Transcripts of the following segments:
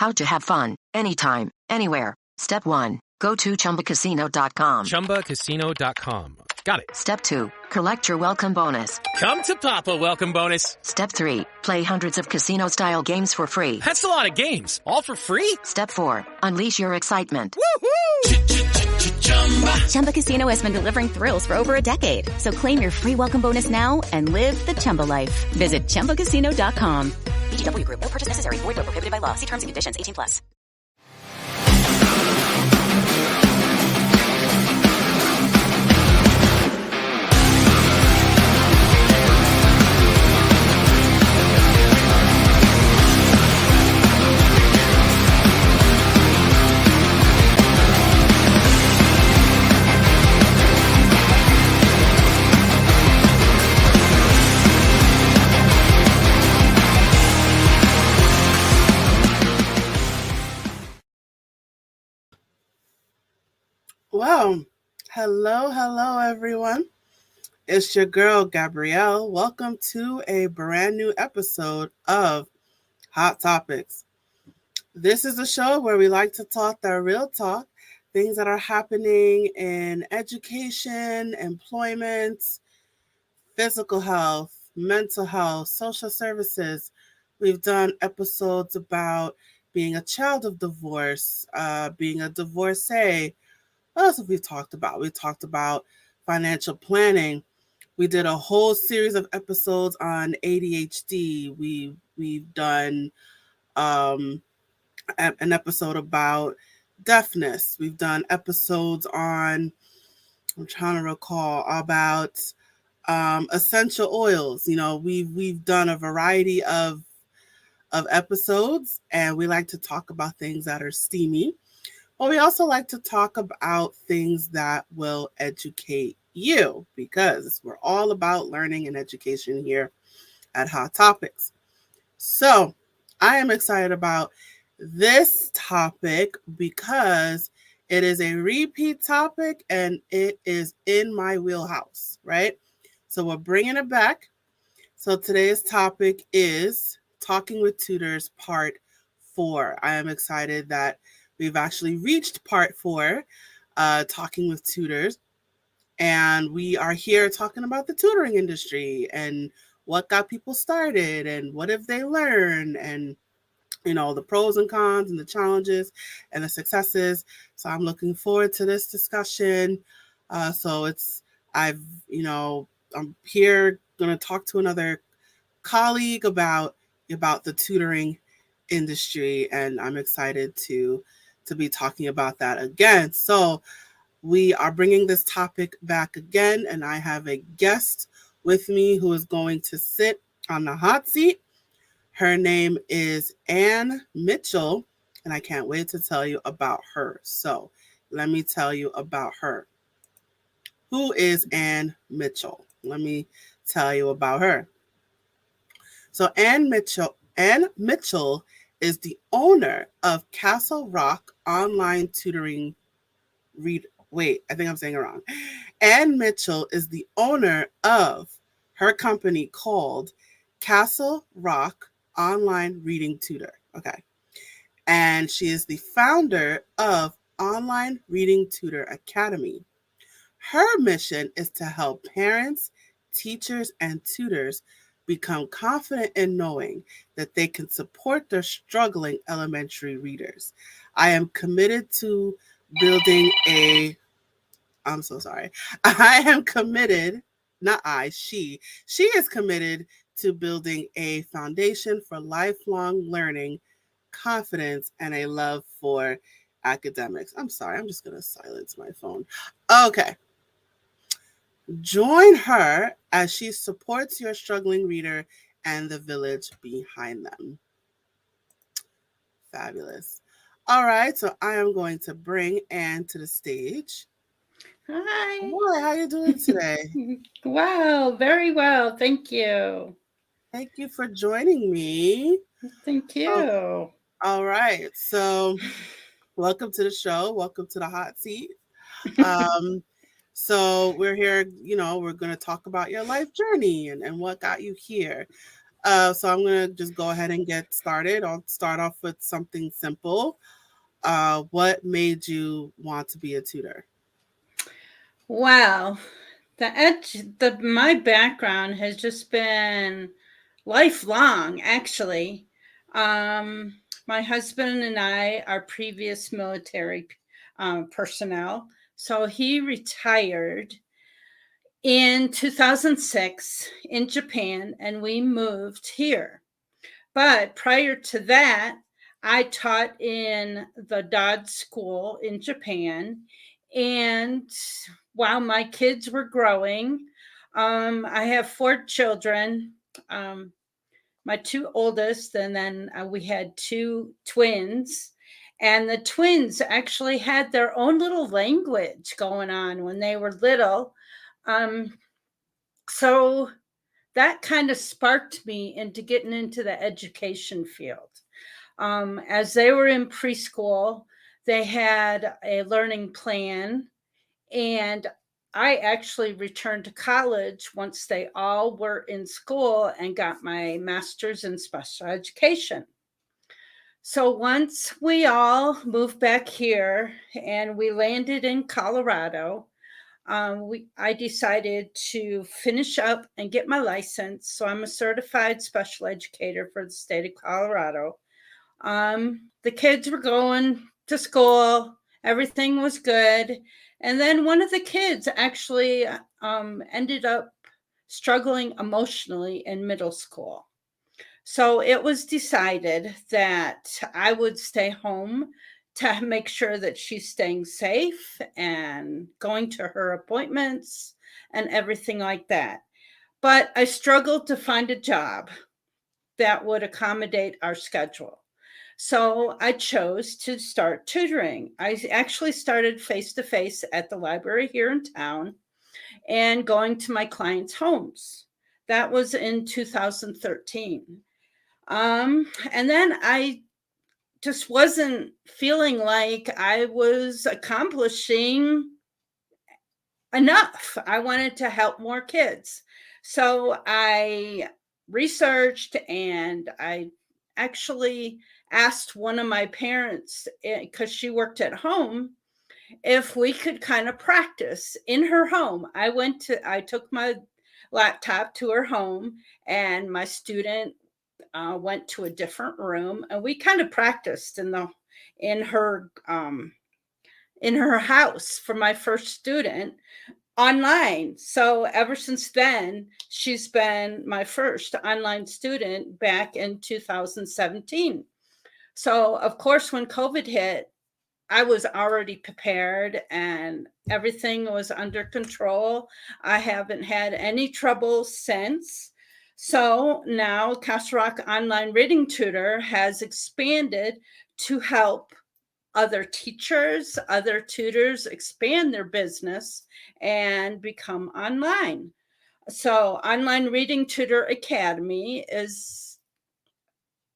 How to have fun, anytime, anywhere. Step 1. Go to ChumbaCasino.com. ChumbaCasino.com. Got it. Step 2. Collect your welcome bonus. Come to Papa welcome bonus. Step 3. Play hundreds of casino-style games for free. That's a lot of games. All for free? Step 4. Unleash your excitement. Woohoo! Chumba Casino has been delivering thrills for over a decade. So claim your free welcome bonus now and live the Chumba life. Visit ChumbaCasino.com. VGW Group. No purchase necessary. Void where prohibited by law. See terms and conditions. 18+. Well, hello, everyone. It's your girl, Gabrielle. Welcome to a brand new episode of Hot Topics. This is a show where we like to talk that real talk, things that are happening in education, employment, physical health, mental health, social services. We've done episodes about being a child of divorce, being a divorcee. What else have we talked about? We talked about financial planning. We did a whole series of episodes on ADHD. We've done an episode about deafness. We've done episodes on, I'm trying to recall, about essential oils. You know, we've done a variety of episodes, and we like to talk about things that are steamy. But we also like to talk about things that will educate you, because we're all about learning and education here at Hot Topics. So I am excited about this topic because it is a repeat topic and it is in my wheelhouse, right? So we're bringing it back. So today's topic is Talking with Tutors Part 4. I am excited that we've actually reached Part 4, Talking with Tutors, and we are here talking about the tutoring industry and what got people started and what have they learned, and you know, the pros and cons and the challenges and the successes. So I'm looking forward to this discussion. I'm here going to talk to another colleague about the tutoring industry, and I'm excited to be talking about that again. So we are bringing this topic back again, and I have a guest with me who is going to sit on the hot seat. Her name is Ann Mitchell, and I can't wait to tell you about her. So let me tell you about her. Who is Ann Mitchell? Let me tell you about her. So Ann Mitchell is the owner of Castle Rock Online Tutoring. I think I'm saying it wrong. Ann Mitchell is the owner of her company called Castle Rock Online Reading Tutor. Okay. And she is the founder of Online Reading Tutor Academy. Her mission is to help parents, teachers, and tutors become confident in knowing that they can support their struggling elementary readers. I am committed to building she is committed to building a foundation for lifelong learning, confidence, and a love for academics. I'm sorry, I'm just going to silence my phone. Okay. Join her as she supports your struggling reader and the village behind them. Fabulous. All right, so I am going to bring Ann to the stage. Hi. Boy, how are you doing today? Wow, very well. Thank you. Thank you for joining me. Thank you. All right, so welcome to the show. Welcome to the hot seat. So we're here, we're going to talk about your life journey and what got you here. So I'm going to just go ahead and get started. I'll start off with something simple. What made you want to be a tutor? Wow. My background has just been lifelong, actually. My husband and I are previous military personnel. So he retired in 2006 in Japan, and we moved here. But prior to that, I taught in the Dodd School in Japan. And while my kids were growing, I have 4 children, my 2 oldest, and then we had 2 twins. And the twins actually had their own little language going on when they were little. So that kind of sparked me into getting into the education field. As they were in preschool, they had a learning plan, and I actually returned to college once they all were in school and got my master's in special education. So once we all moved back here and we landed in Colorado, I decided to finish up and get my license. So I'm a certified special educator for the state of Colorado. The kids were going to school, everything was good. And then one of the kids actually ended up struggling emotionally in middle school. So it was decided that I would stay home to make sure that she's staying safe and going to her appointments and everything like that. But I struggled to find a job that would accommodate our schedule. So I chose to start tutoring. I actually started face-to-face at the library here in town and going to my clients' homes. That was in 2013. And then I just wasn't feeling like I was accomplishing enough. I wanted to help more kids. So I researched, and I actually asked one of my parents, because she worked at home, if we could kind of practice in her home. I took my laptop to her home, and my student went to a different room, and we kind of practiced in her house for my first student online. So ever since then, she's been my first online student back in 2017. So of course, when COVID hit, I was already prepared and everything was under control. I haven't had any trouble since. So now Castle Rock Online Reading Tutor has expanded to help other teachers, other tutors expand their business and become online. So Online Reading Tutor Academy is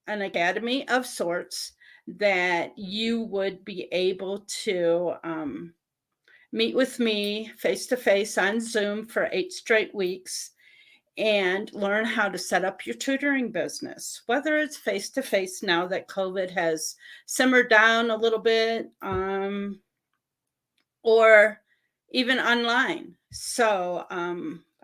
an academy of sorts that you would be able to meet with me face-to-face on Zoom for 8 straight weeks and learn how to set up your tutoring business, whether it's face-to-face now that COVID has simmered down a little bit, or even online. So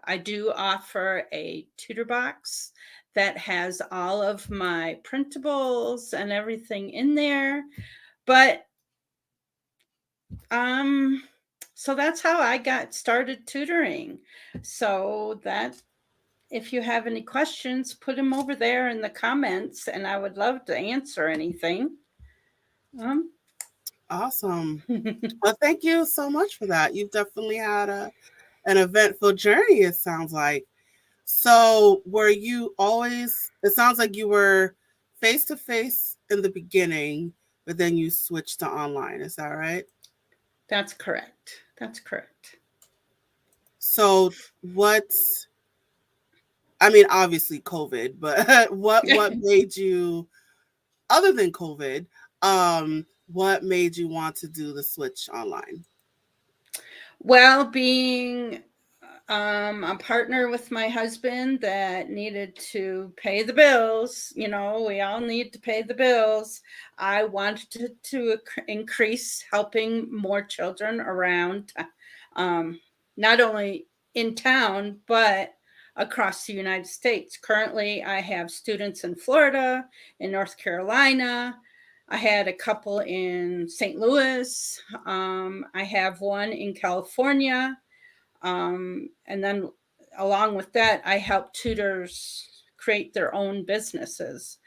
I do offer a tutor box that has all of my printables and everything in there. But so that's how I got started tutoring. So that, if you have any questions, put them over there in the comments, and I would love to answer anything. Awesome. Well, thank you so much for that. You've definitely had an eventful journey, it sounds like. So were you always, it sounds like you were face-to-face in the beginning, but then you switched to online. Is that right? That's correct. That's correct. So obviously COVID, but what made you, other than COVID, what made you want to do the switch online? Well, being A partner with my husband that needed to pay the bills. We all need to pay the bills. I wanted to increase helping more children around, not only in town, but across the United States. Currently, I have students in Florida, in North Carolina. I had a couple in St. Louis. I have one in California. And then along with that, I help tutors create their own businesses.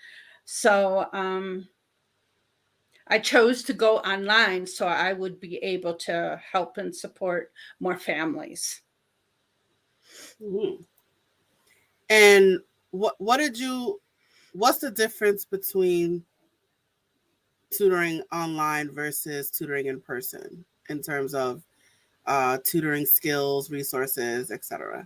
So I chose to go online so I would be able to help and support more families. Mm-hmm. And what's the difference between tutoring online versus tutoring in person in terms of tutoring skills, resources, etc.?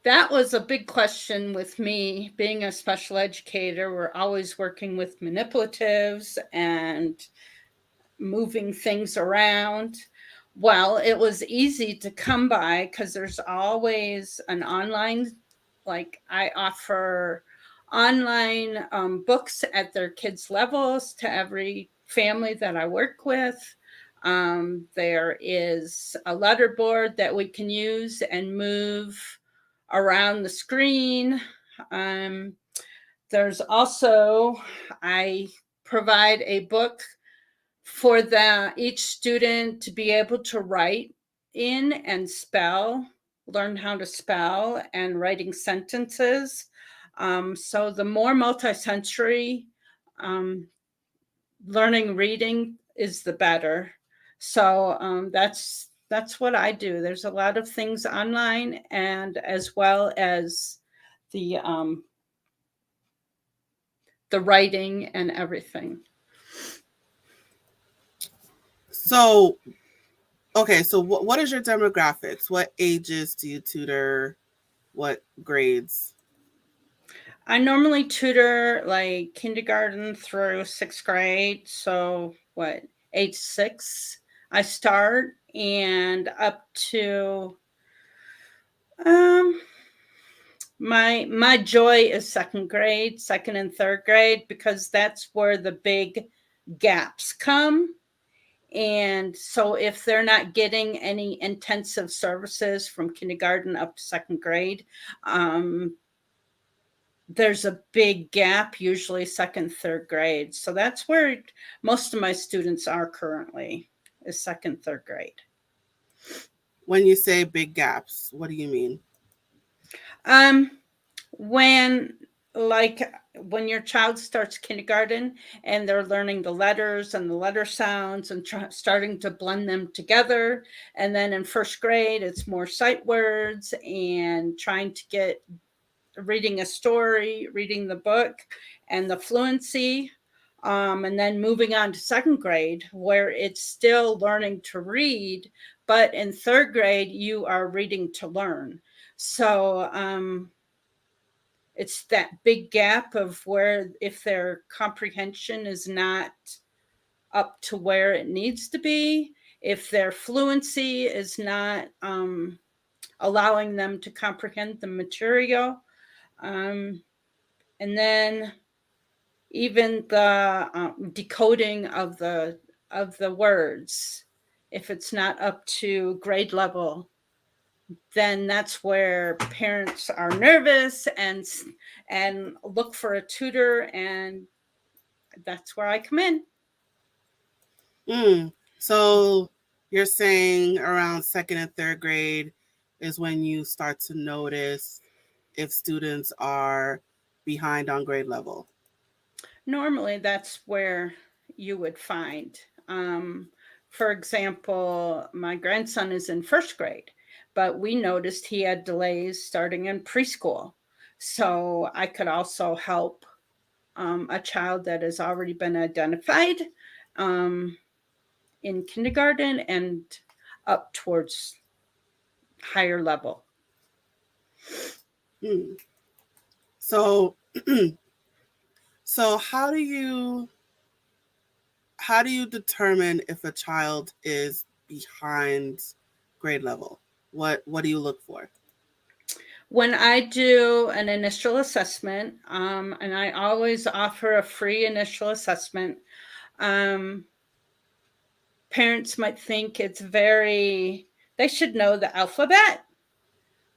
That was a big question with me. Being a special educator, we're always working with manipulatives and moving things around. Well, it was easy to come by because there's always an online, like I offer online books at their kids' levels to every family that I work with. There is a letterboard that we can use and move around the screen. There's also, I provide a book for each student to be able to write in and learn how to spell and writing sentences. So the more multisensory learning reading is, the better. So that's what I do. There's a lot of things online, and as well as the writing and everything. So, okay, so what is your demographics? What ages do you tutor? What grades? I normally tutor like kindergarten through 6th grade. So age 6 I start, and up to my joy is 2nd grade, 2nd and 3rd grade, because that's where the big gaps come. And so if they're not getting any intensive services from kindergarten up to 2nd grade, there's a big gap, usually 2nd, 3rd grade. So that's where most of my students are currently, is 2nd, 3rd grade. When you say big gaps, what do you mean? When your child starts kindergarten and they're learning the letters and the letter sounds and starting to blend them together. And then in 1st grade, it's more sight words and trying to get reading a story, reading the book, and the fluency. And then moving on to 2nd grade, where it's still learning to read, but in 3rd grade, you are reading to learn. So it's that big gap of where, if their comprehension is not up to where it needs to be, if their fluency is not allowing them to comprehend the material, and then even the decoding of the words, if it's not up to grade level, then that's where parents are nervous and look for a tutor, and that's where I come in. So you're saying around 2nd and 3rd grade is when you start to notice if students are behind on grade level? Normally, that's where you would find. For example, my grandson is in 1st grade, but we noticed he had delays starting in preschool. So I could also help a child that has already been identified in kindergarten and up towards higher level. So, so how do you determine if a child is behind grade level? What do you look for? When I do an initial assessment, and I always offer a free initial assessment, parents might think they should know the alphabet.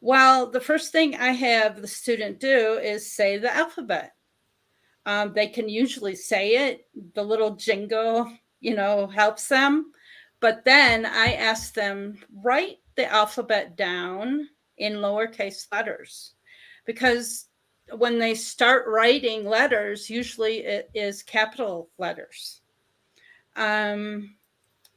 Well, the first thing I have the student do is say the alphabet. They can usually say it. The little jingle, helps them. But then I ask them, write the alphabet down in lowercase letters. Because when they start writing letters, usually it is capital letters.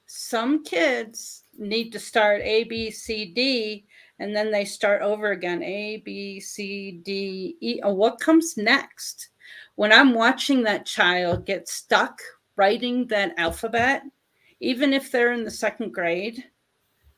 Some kids need to start A, B, C, D, and then they start over again, A, B, C, D, E. Oh, what comes next? When I'm watching that child get stuck writing that alphabet, even if they're in the second grade,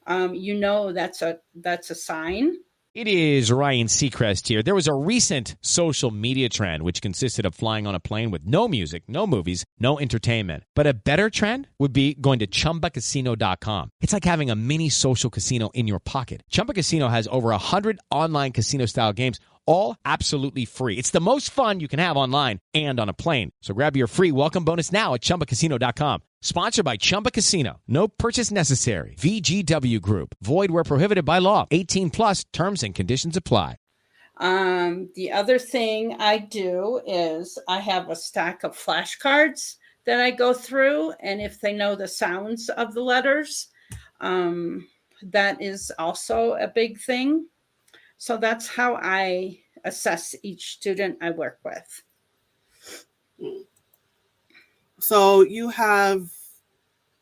that's a sign. It is Ryan Seacrest here. There was a recent social media trend which consisted of flying on a plane with no music, no movies, no entertainment. But a better trend would be going to ChumbaCasino.com. It's like having a mini social casino in your pocket. Chumba Casino has over 100 online casino-style games, all absolutely free. It's the most fun you can have online and on a plane. So grab your free welcome bonus now at ChumbaCasino.com. Sponsored by Chumba Casino. No purchase necessary. VGW Group. Void where prohibited by law. 18 plus terms and conditions apply. The other thing I do is I have a stack of flashcards that I go through. And if they know the sounds of the letters, that is also a big thing. So that's how I assess each student I work with. So you have,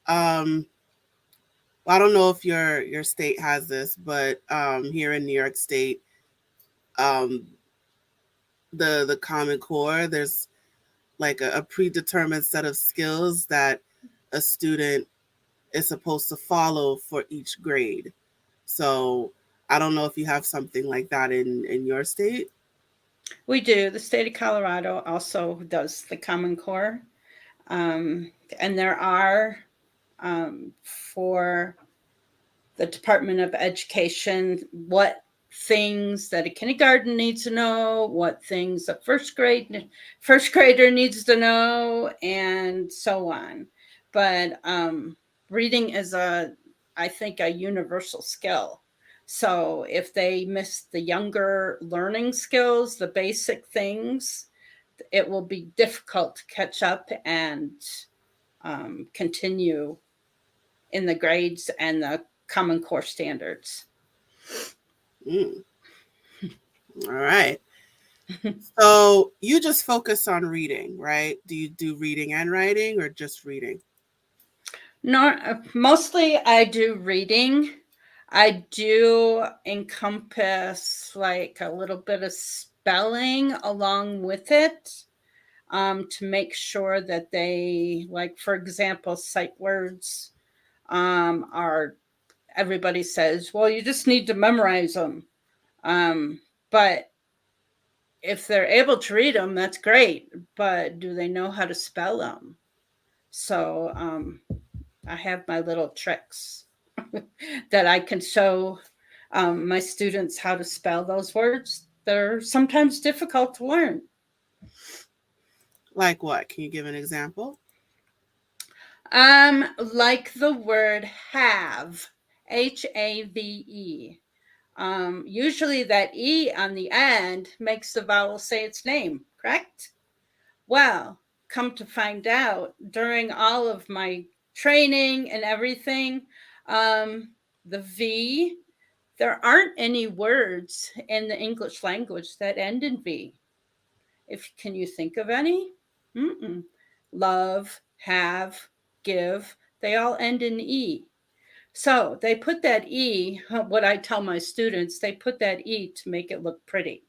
I don't know if your state has this, but here in New York State, the Common Core, there's like a predetermined set of skills that a student is supposed to follow for each grade. So I don't know if you have something like that in your state. We do. The state of Colorado also does the Common Core. And there are, for the Department of Education, what things that a kindergarten needs to know, what things a first grader needs to know, and so on. But reading is I think, a universal skill. So if they miss the younger learning skills, the basic things, it will be difficult to catch up and continue in the grades and the Common Core standards. All right. So you just focus on reading, right? Do you do reading and writing or just reading? No, mostly I do reading. I do encompass like a little bit of spelling along with it, to make sure that they, like, for example, sight words are, everybody says, well, you just need to memorize them. But if they're able to read them, that's great. But do they know how to spell them? So I have my little tricks that I can show my students how to spell those words. They're sometimes difficult to learn. Like what? Can you give an example? Like the word have, H-A-V-E. Usually that E on the end makes the vowel say its name, correct? Well, come to find out, during all of my training and everything, the V, there aren't any words in the English language that end in V. Can you think of any? Love, have, give, they all end in E. So they put that E, what I tell my students, they put that E to make it look pretty.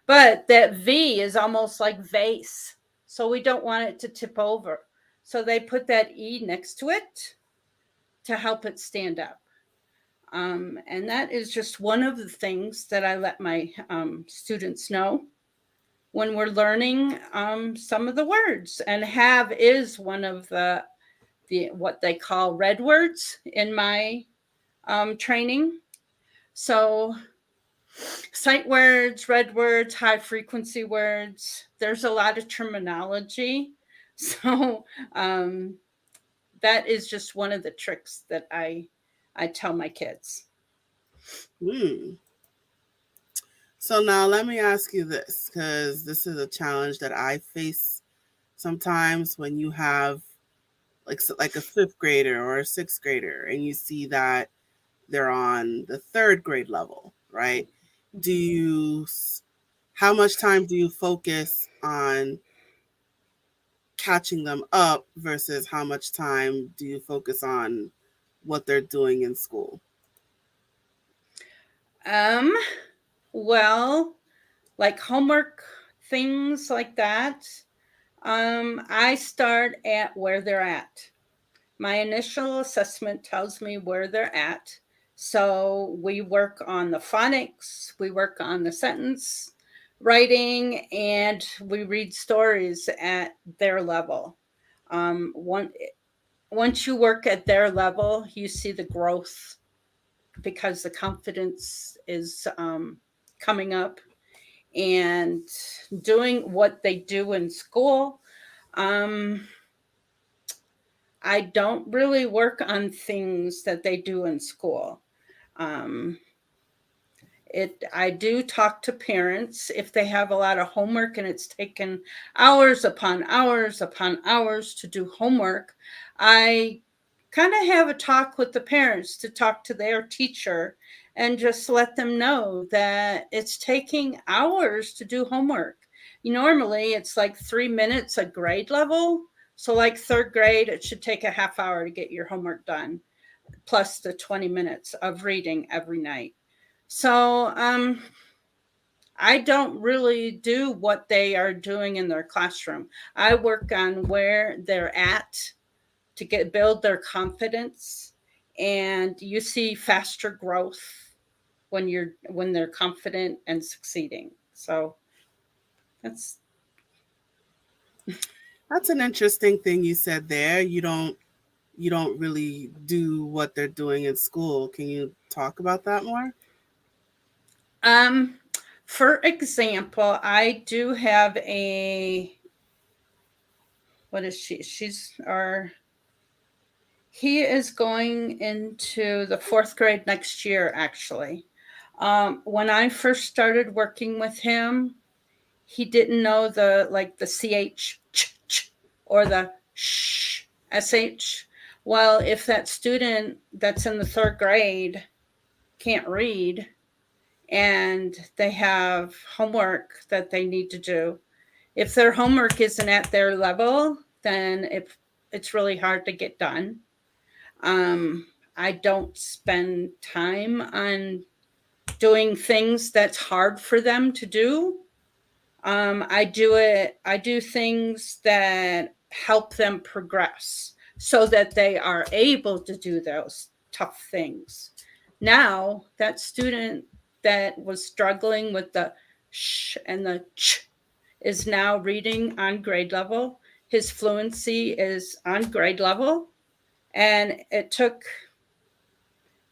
But that V is almost like vase. So we don't want it to tip over. So they put that E next to it to help it stand up. And that is just one of the things that I let my students know when we're learning some of the words. And have is one of the what they call red words in my training. So sight words, red words, high frequency words, there's a lot of terminology. So that is just one of the tricks that I tell my kids. So now let me ask you this, because this is a challenge that I face sometimes when you have like a fifth grader or a sixth grader and you see that they're on the third grade level, right? How much time do you focus on catching them up versus how much time do you focus on what they're doing in school? Well, like homework, things like that, I start at where they're at. My initial assessment tells me where they're at. So we work on the phonics, we work on the sentence writing, and we read stories at their level. Once you work at their level, you see the growth because the confidence is coming up and doing what they do in school. I don't really work on things that they do in school. I do talk to parents if they have a lot of homework and it's taken hours upon hours upon hours to do homework. I kind of have a talk with the parents to talk to their teacher and just let them know that it's taking hours to do homework. Normally it's like 3 minutes a grade level. So like third grade, it should take a half hour to get your homework done, plus the 20 minutes of reading every night. So I don't really do what they are doing in their classroom. I work on where they're at to build their confidence, and you see faster growth when they're confident and succeeding. So that's an interesting thing you said there. You don't really do what they're doing in school. Can you talk about that more? For example, I do have what is she? He is going into the fourth grade next year, actually. When I first started working with him, he didn't know the CH or the sh, SH. Well, if that student that's in the third grade can't read and they have homework that they need to do, if their homework isn't at their level, then it's really hard to get done. I don't spend time on doing things that's hard for them to do. I do things that help them progress so that they are able to do those tough things. Now, that student that was struggling with the sh and the ch is now reading on grade level. His fluency is on grade level. And it took,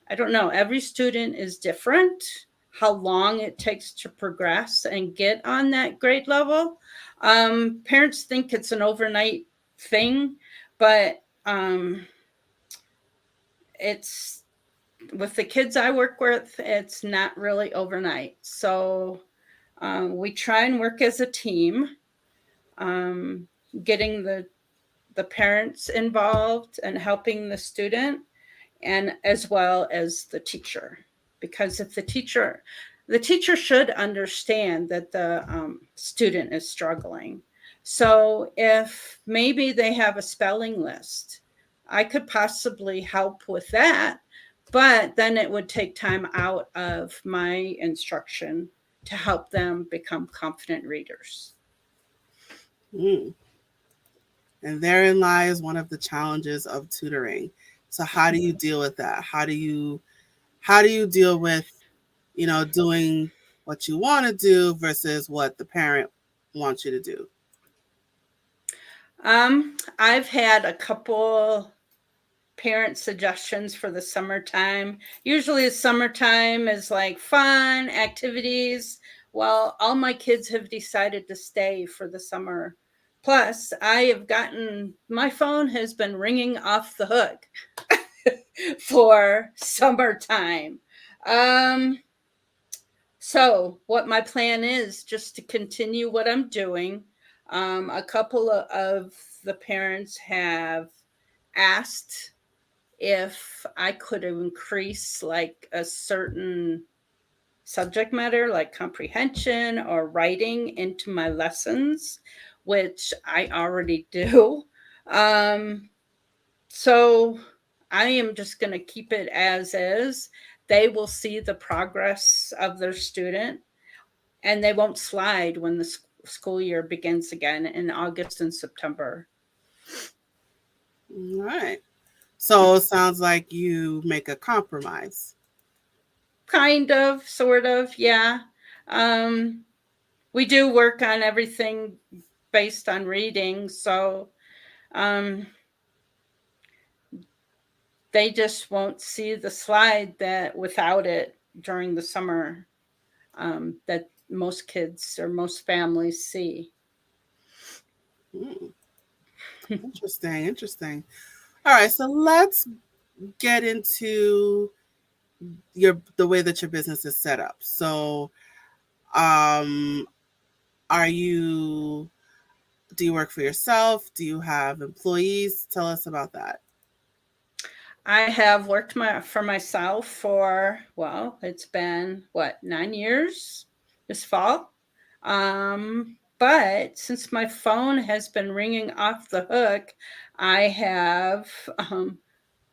I don't know, every student is different, how long it takes to progress and get on that grade level. Parents think it's an overnight thing, but it's, with the kids I work with, it's not really overnight. So we try and work as a team, getting the parents involved and helping the student, and as well as the teacher, because if the teacher should understand that the student is struggling. So if maybe they have a spelling list, I could possibly help with that, but then it would take time out of my instruction to help them become confident readers. And therein lies one of the challenges of tutoring. So how do you deal with that? How do you deal with, doing what you want to do versus what the parent wants you to do? I've had a couple parent suggestions for the summertime. Usually the summertime is like fun activities. Well, all my kids have decided to stay for the summer. Plus, my phone has been ringing off the hook for summertime. So what my plan is just to continue what I'm doing. A couple of the parents have asked if I could increase like a certain subject matter like comprehension or writing into my lessons, which I already do. So I am just going to keep it as is. They will see the progress of their student, and they won't slide when the school year begins again in August and September. All right. So it sounds like you make a compromise. Kind of, sort of, yeah. We do work on everything based on reading, so they just won't see the slide that without it during the summer that most kids or most families see. Interesting. All right, so let's get into the way that your business is set up. So, do you work for yourself? Do you have employees? Tell us about that. I have worked for myself for, well, it's been 9 years this fall. But since my phone has been ringing off the hook, I have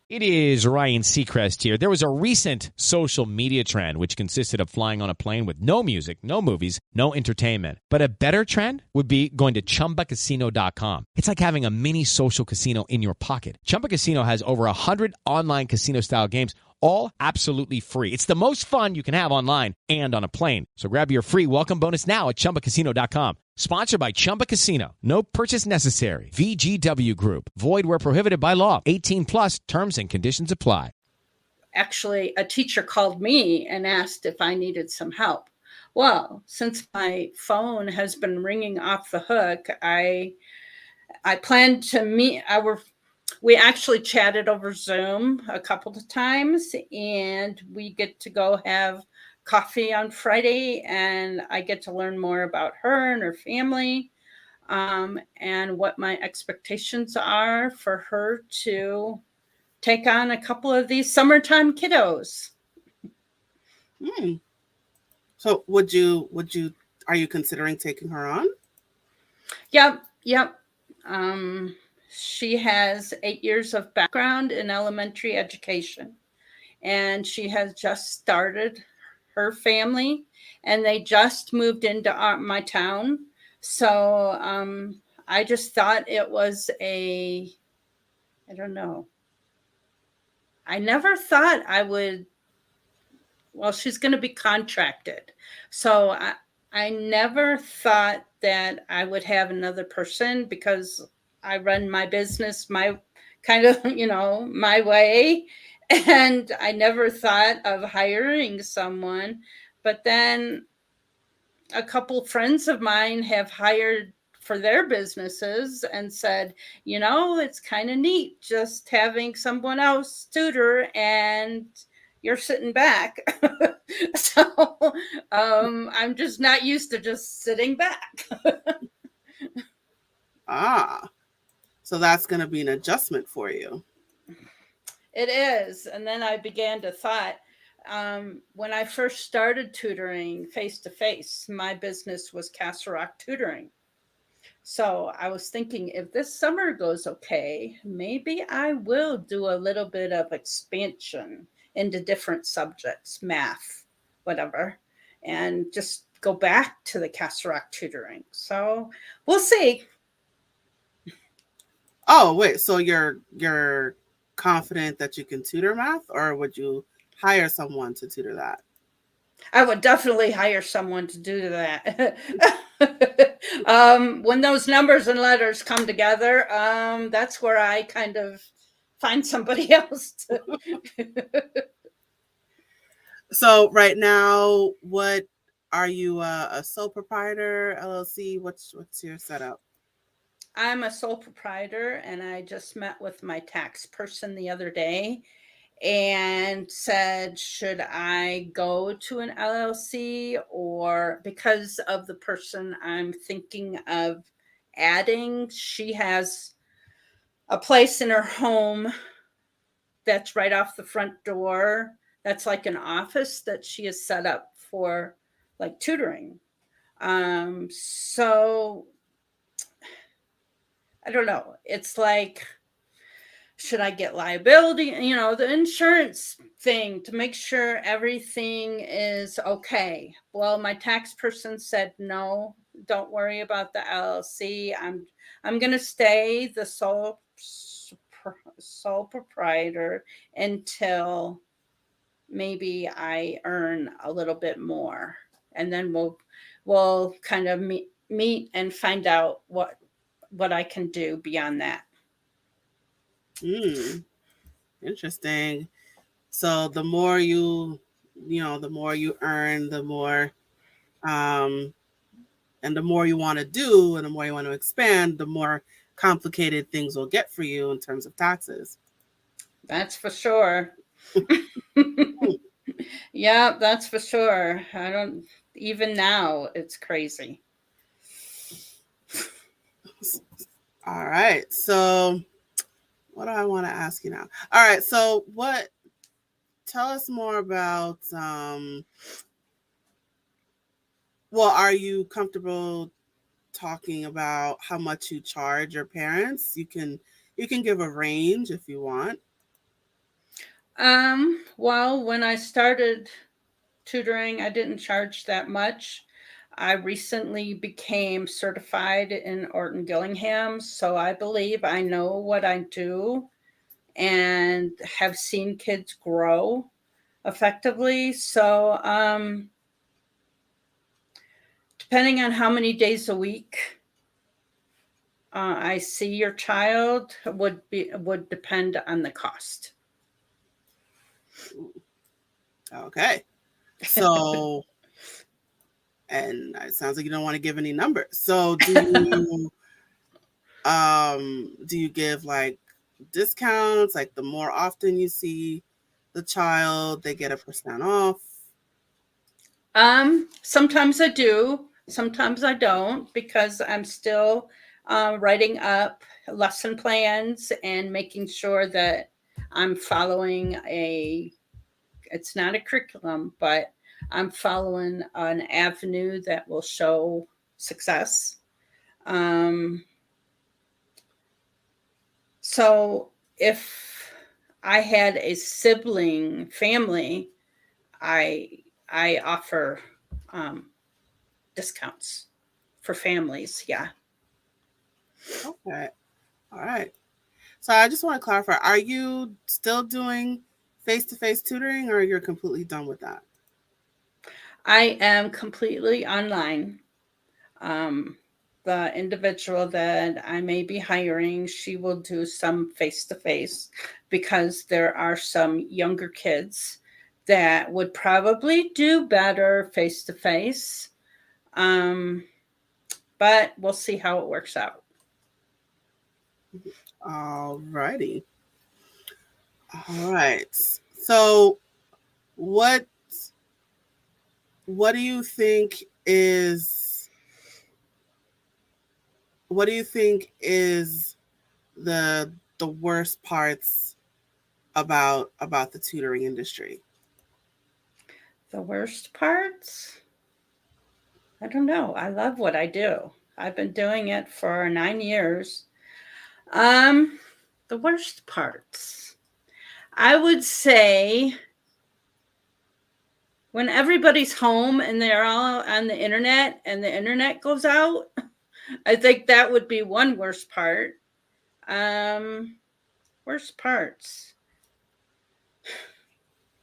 It is Ryan Seacrest here. There was a recent social media trend which consisted of flying on a plane with no music, no movies, no entertainment. But a better trend would be going to ChumbaCasino.com. It's like having a mini social casino in your pocket. Chumba Casino has over 100 online casino-style games, all absolutely free. It's the most fun you can have online and on a plane. So grab your free welcome bonus now at ChumbaCasino.com. Sponsored by Chumba Casino. No purchase necessary. VGW Group. Void where prohibited by law. 18 plus terms and conditions apply. Actually, a teacher called me and asked if I needed some help. Well, since my phone has been ringing off the hook, I planned to meet. We actually chatted over Zoom a couple of times, and we get to go have coffee on Friday, and I get to learn more about her and her family, and what my expectations are for her to take on a couple of these summertime kiddos. So are you considering taking her on? Yep. She has 8 years of background in elementary education, and she has just started her family, and they just moved into my town. So I just thought it was I don't know. I never thought I would, well, she's going to be contracted. So I never thought that I would have another person, because I run my business my kind of, my way. And I never thought of hiring someone. But then a couple friends of mine have hired for their businesses and said, it's kind of neat just having someone else tutor and you're sitting back. So I'm just not used to just sitting back. So that's going to be an adjustment for you. It is. And then I began to thought, when I first started tutoring face-to-face, my business was Castle Rock Tutoring. So I was thinking, if this summer goes okay, maybe I will do a little bit of expansion into different subjects, math, whatever, and just go back to the Castle Rock Tutoring. So we'll see. Oh, wait. So you're confident that you can tutor math, or would you hire someone to tutor that? I would definitely hire someone to do that. When those numbers and letters come together, that's where I kind of find somebody else to. So right now, what are you, a sole proprietor, LLC? What's your setup? I'm a sole proprietor, and I just met with my tax person the other day and said, should I go to an LLC, or because of the person I'm thinking of adding, she has a place in her home that's right off the front door. That's like an office that she has set up for like tutoring. So I don't know. It's like, should I get liability? The insurance thing to make sure everything is okay. Well, my tax person said, no, don't worry about the LLC. I'm going to stay the sole proprietor until maybe I earn a little bit more. And then we'll kind of meet and find out what I can do beyond that. Interesting. So the more the more you earn, the more, and the more you want to do, and the more you want to expand, the more complicated things will get for you in terms of taxes. That's for sure. Yeah, that's for sure. Even now, it's crazy. All right. So what do I want to ask you now? All right. So tell us more about, are you comfortable talking about how much you charge your parents? You can give a range if you want. Well, when I started tutoring, I didn't charge that much. I recently became certified in Orton-Gillingham, so I believe I know what I do and have seen kids grow effectively. So, depending on how many days a week I see your child would depend on the cost. Okay. So, and it sounds like you don't want to give any numbers. So do you give like discounts? Like the more often you see the child, they get 1% off? Sometimes I do, sometimes I don't, because I'm still writing up lesson plans and making sure that I'm following it's not a curriculum, but I'm following an avenue that will show success. So if I had a sibling family, I offer discounts for families. Yeah. Okay. All right. So I just want to clarify, are you still doing face-to-face tutoring, or you're completely done with that? I am completely online. The individual that I may be hiring, she will do some face-to-face because there are some younger kids that would probably do better face-to-face. But we'll see how it works out. All righty. All right. So what do you think is the worst parts about the tutoring industry? The worst parts? I don't know. I love what I do. I've been doing it for 9 years. The worst parts, I would say, when everybody's home and they're all on the internet and the internet goes out, I think that would be one worst part. Worst parts,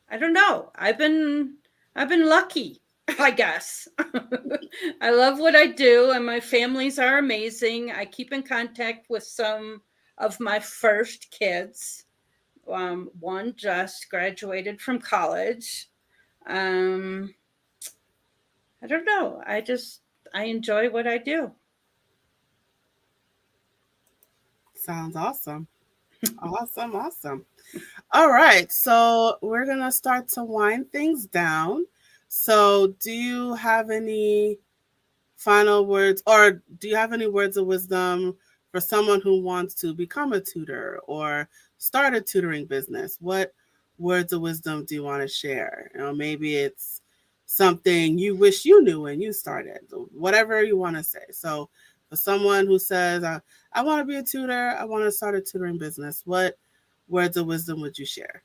I don't know. I've been lucky, I guess. I love what I do, and my families are amazing. I keep in contact with some of my first kids. One just graduated from college. I don't know. I enjoy what I do. Sounds awesome. Awesome. All right. So we're going to start to wind things down. So do you have any final words, or do you have any words of wisdom for someone who wants to become a tutor or start a tutoring business? What words of wisdom do you want to share? Maybe it's something you wish you knew when you started, whatever you want to say. So for someone who says, I want to be a tutor, I want to start a tutoring business, what words of wisdom would you share?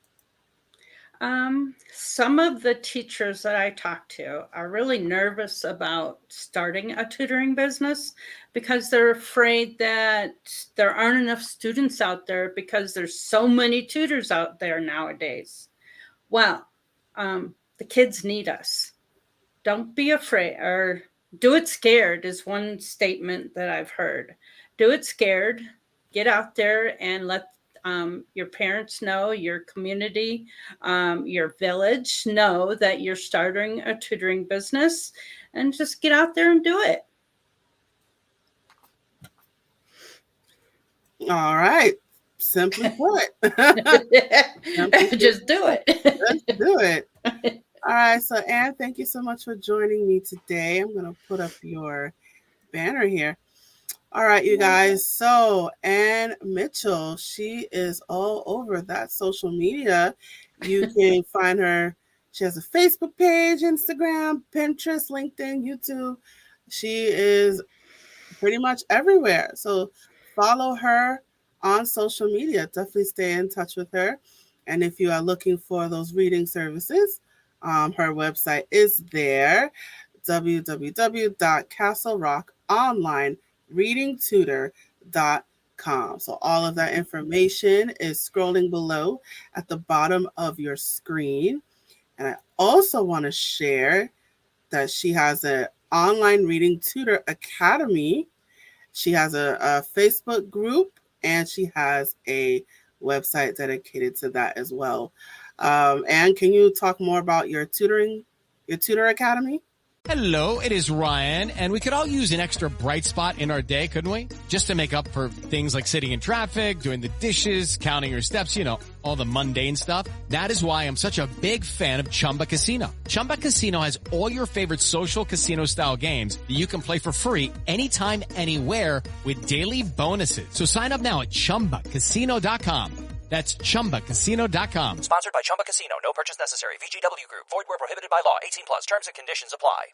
Some of the teachers that I talk to are really nervous about starting a tutoring business because they're afraid that there aren't enough students out there because there's so many tutors out there nowadays. Well, the kids need us. Don't be afraid, or do it scared is one statement that I've heard. Do it scared, get out there and let your parents know, your community, your village know that you're starting a tutoring business, and just get out there and do it. All right. Simply put. Just do it. Let's do it. All right. So, Anne, thank you so much for joining me today. I'm going to put up your banner here. All right, you guys. So Anne Mitchell, she is all over that social media. You can find her. She has a Facebook page, Instagram, Pinterest, LinkedIn, YouTube. She is pretty much everywhere. So follow her on social media. Definitely stay in touch with her. And if you are looking for those reading services, her website is there, www.castlerockonline.readingtutor.com. So all of that information is scrolling below at the bottom of your screen. And I also want to share that she has an online reading tutor academy. She has a Facebook group, and she has a website dedicated to that as well. Anne, can you talk more about your Tutor Academy? Hello, it is Ryan, and we could all use an extra bright spot in our day, couldn't we? Just to make up for things like sitting in traffic, doing the dishes, counting your steps, all the mundane stuff. That is why I'm such a big fan of Chumba Casino. Chumba Casino has all your favorite social casino-style games that you can play for free anytime, anywhere with daily bonuses. So sign up now at ChumbaCasino.com. That's ChumbaCasino.com. Sponsored by Chumba Casino. No purchase necessary. VGW Group. Void where prohibited by law. 18+. Terms and conditions apply.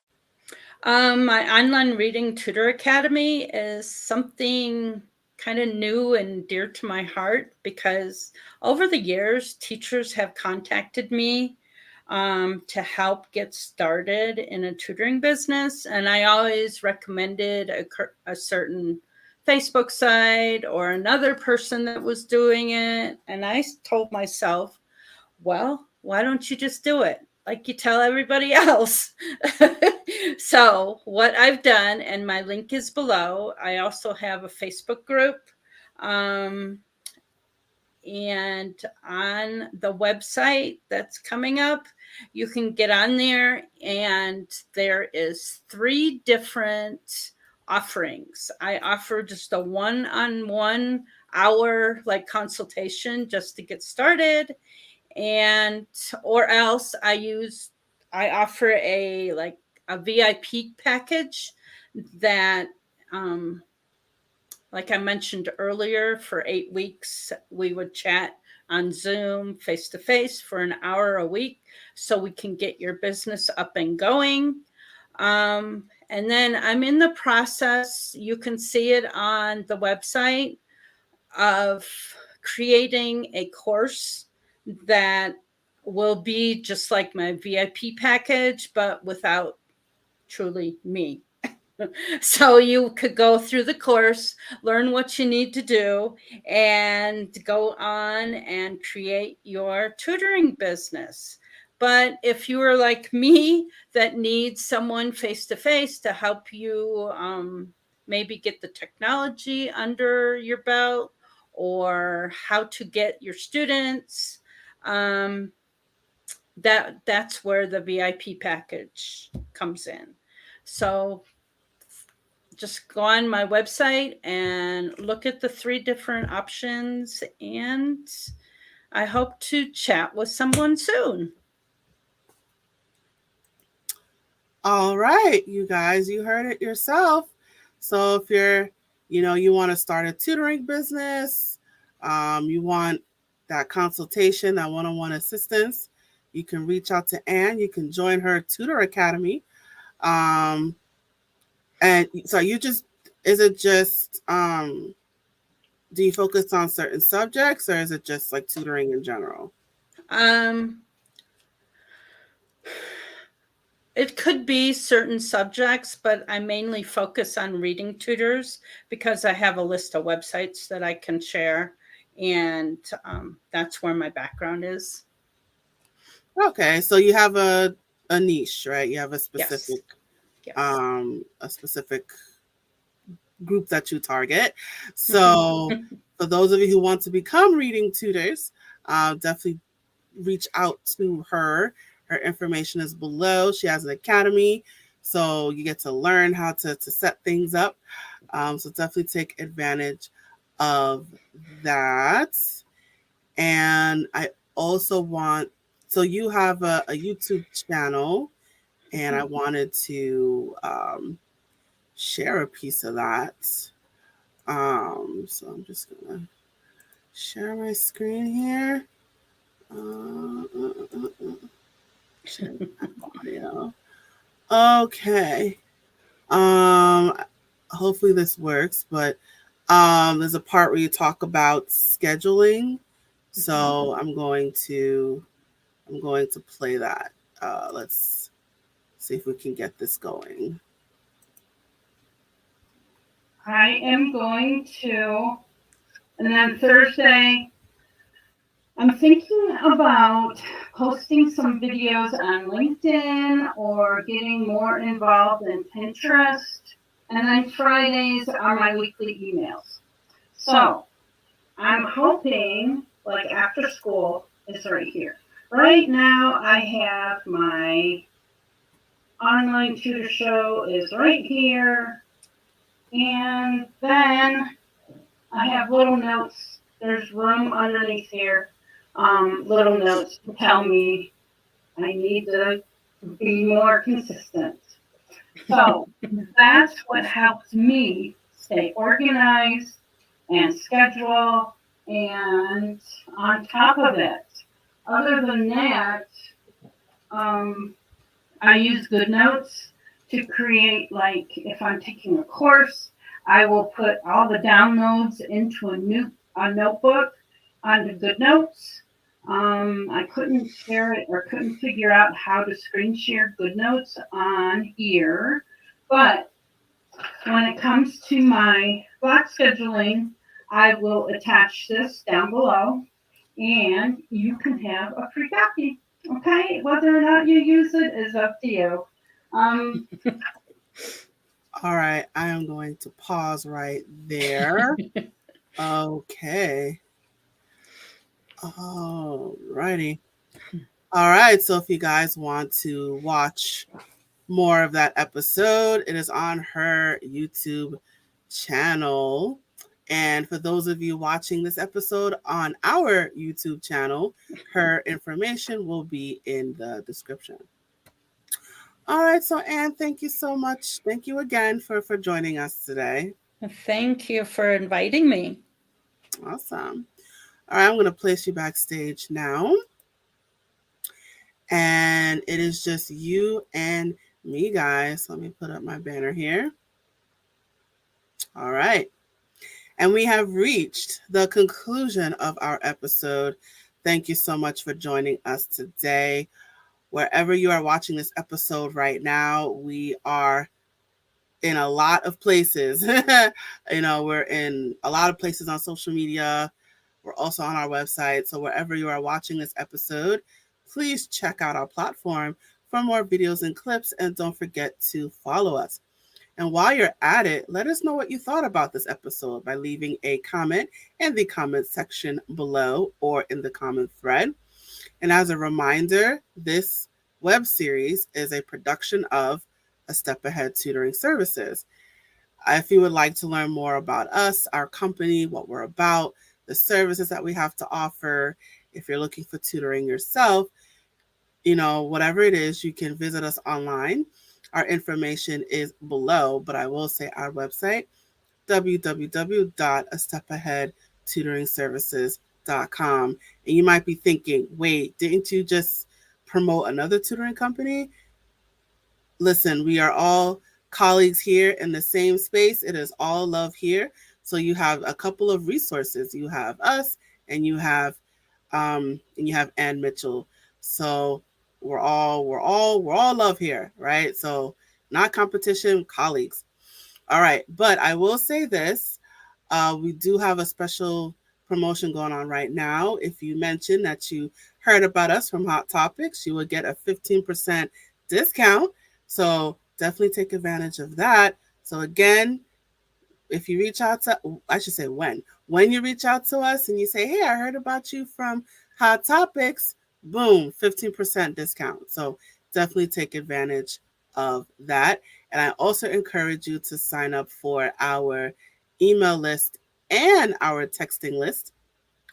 My online reading tutor academy is something kind of new and dear to my heart because over the years, teachers have contacted me to help get started in a tutoring business. And I always recommended a certain Facebook site or another person that was doing it. And I told myself, well, why don't you just do it like you tell everybody else? So what I've done, and my link is below, I also have a Facebook group. And on the website that's coming up, you can get on there, and there is 3 different offerings. I offer just a one-on-one hour consultation just to get started, or else I offer a VIP package that like I mentioned earlier, for 8 weeks we would chat on Zoom face-to-face for an hour a week so we can get your business up and going. And then I'm in the process, you can see it on the website, of creating a course that will be just like my VIP package, but without truly me. So you could go through the course, learn what you need to do, and go on and create your tutoring business. But if you are like me that needs someone face-to-face to help you maybe get the technology under your belt, or how to get your students, that's where the VIP package comes in. So just go on my website and look at the 3 different options, and I hope to chat with someone soon. All right, you guys, you heard it yourself. So if you're, you want to start a tutoring business, you want that consultation, that one-on-one assistance, you can reach out to Ann. You can join her Tutor Academy. And so is it just, do you focus on certain subjects, or is it just like tutoring in general? It could be certain subjects, but I mainly focus on reading tutors because I have a list of websites that I can share, and that's where my background is. Okay, so you have a niche, right? You have a specific, Yes. A specific group that you target. So for those of you who want to become reading tutors, definitely reach out to her. Her information is below. She has an academy, so you get to learn how to set things up. So definitely take advantage of that. And I also so you have a YouTube channel, and I wanted to share a piece of that. So I'm just gonna share my screen here. Audio. Okay. Hopefully this works, but there's a part where you talk about scheduling. So I'm going to play that. Let's see if we can get this going. I am going to, and then Thursday, I'm thinking about posting some videos on LinkedIn or getting more involved in Pinterest. And then Fridays are my weekly emails. So I'm hoping, like, after school is right here. Right now I have my online tutor show is right here. And then I have little notes. There's room underneath here. Little notes to tell me I need to be more consistent. So that's what helps me stay organized and schedule and on top of it. Other than that, I use GoodNotes to create, like, if I'm taking a course, I will put all the downloads into a notebook onto GoodNotes. I couldn't share it or couldn't figure out how to screen share GoodNotes on here, but when it comes to my block scheduling, I will attach this down below, and you can have a free copy. Okay, whether or not you use it is up to you. All right, I am going to pause right there. Okay. All righty. All right, so if you guys want to watch more of that episode, it is on her YouTube channel. And for those of you watching this episode on our YouTube channel, her information will be in the description. All right, so Ann, thank you so much. Thank you again for joining us today. Thank you for inviting me. Awesome. All right, I'm going to place you backstage now. And it is just you and me, guys. Let me put up my banner here. All right. And we have reached the conclusion of our episode. Thank you so much for joining us today. Wherever you are watching this episode right now, we are in a lot of places. We're in a lot of places on social media. We're also on our website. So wherever you are watching this episode, please check out our platform for more videos and clips. And don't forget to follow us. And while you're at it, let us know what you thought about this episode by leaving a comment in the comment section below or in the comment thread. And as a reminder, this web series is a production of A Step Ahead Tutoring Services. If you would like to learn more about us, our company, what we're about, the services that we have to offer, if you're looking for tutoring yourself, whatever it is, you can visit us online. Our information is below, but I will say our website, www.astepaheadtutoringservices.com. And you might be thinking, wait, didn't you just promote another tutoring company? Listen, we are all colleagues here in the same space. It is all love here. So you have a couple of resources. You have us, and you have Ann Mitchell. So we're all love here, right? So not competition, colleagues. All right, but I will say this. We do have a special promotion going on right now. If you mention that you heard about us from Hot Topics, you will get a 15% discount. So definitely take advantage of that. So again, if you reach out to, I should say when you reach out to us and you say, hey, I heard about you from Hot Topics, boom, 15% discount. So definitely take advantage of that. And I also encourage you to sign up for our email list and our texting list.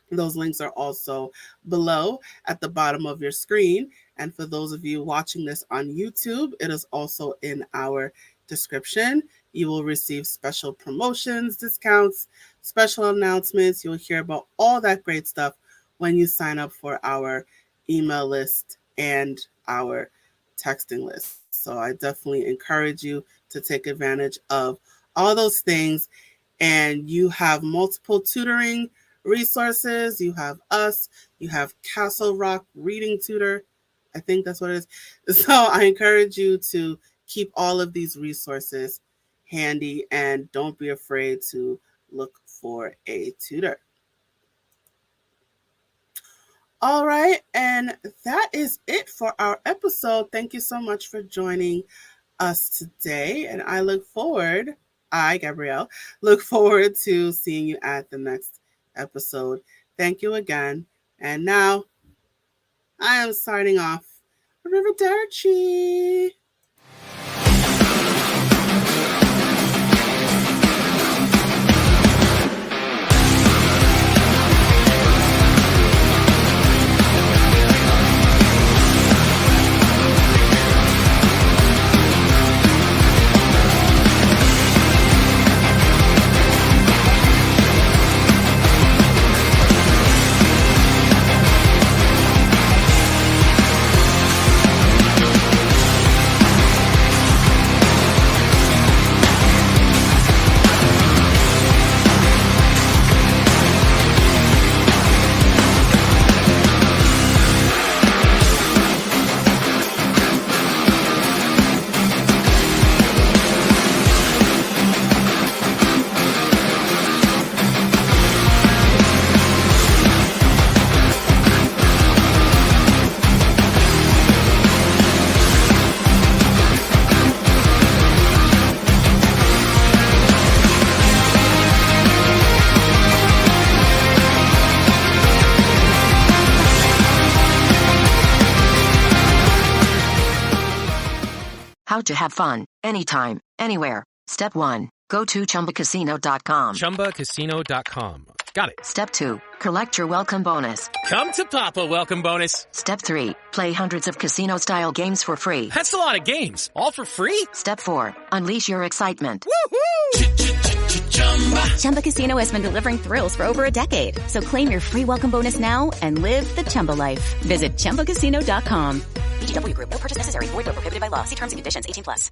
Those links are also below at the bottom of your screen. And for those of you watching this on YouTube, it is also in our description. You will receive special promotions, discounts, special announcements. You'll hear about all that great stuff when you sign up for our email list and our texting list. So I definitely encourage you to take advantage of all those things. And you have multiple tutoring resources. You have us. You have Castle Rock Reading Tutor. I think that's what it is. So I encourage you to keep all of these resources handy and don't be afraid to look for a tutor. All right, and that is it for our episode. Thank you so much for joining us today. And Gabrielle, look forward to seeing you at the next episode. Thank you again. And now I am signing off. Arrivederci. How to have fun, anytime, anywhere. Step 1. Go to ChumbaCasino.com. ChumbaCasino.com. Got it. Step 2. Collect your welcome bonus. Come to Papa welcome bonus. Step 3. Play hundreds of casino-style games for free. That's a lot of games. All for free? Step 4. Unleash your excitement. Woohoo! Chumba Casino has been delivering thrills for over a decade. So claim your free welcome bonus now and live the Chumba life. Visit ChumbaCasino.com. VGW Group. No purchase necessary. Void where prohibited by law. See terms and conditions. 18+.